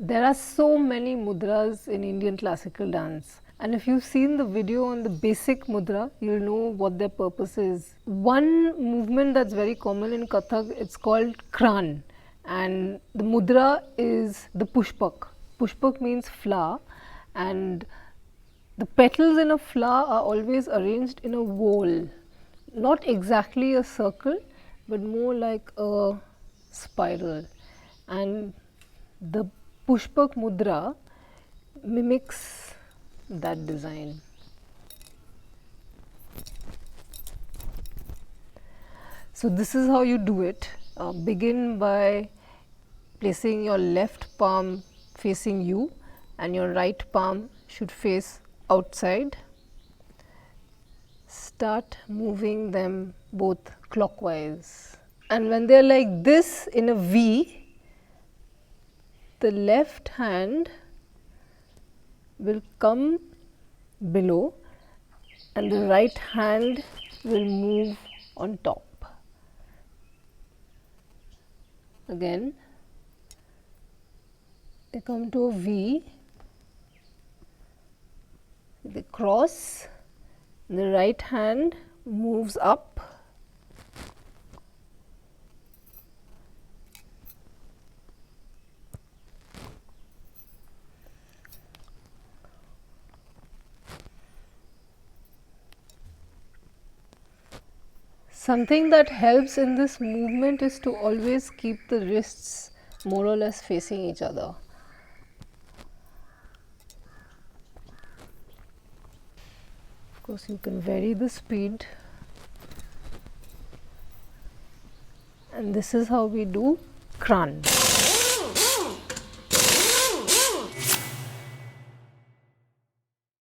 There are so many mudras in Indian classical dance, and if you've seen the video on the basic mudra, you'll know what their purpose is. One movement that's very common in Kathak, it's called Kran, and the mudra is the Pushpak. Pushpak means flower, and the petals in a flower are always arranged in a whirl, not exactly a circle, but more like a spiral. And the Pushpak mudra mimics that design. So this is how you do it. Begin by placing your left palm facing you and your right palm should face outside. Start moving them both clockwise. And when they are like this in a V, the left hand will come below and the right hand will move on top. Again, they come to a V, they cross, the right hand moves up, something that helps in this movement is to always keep the wrists more or less facing each other. Of course, you can vary the speed, and this is how we do Kran.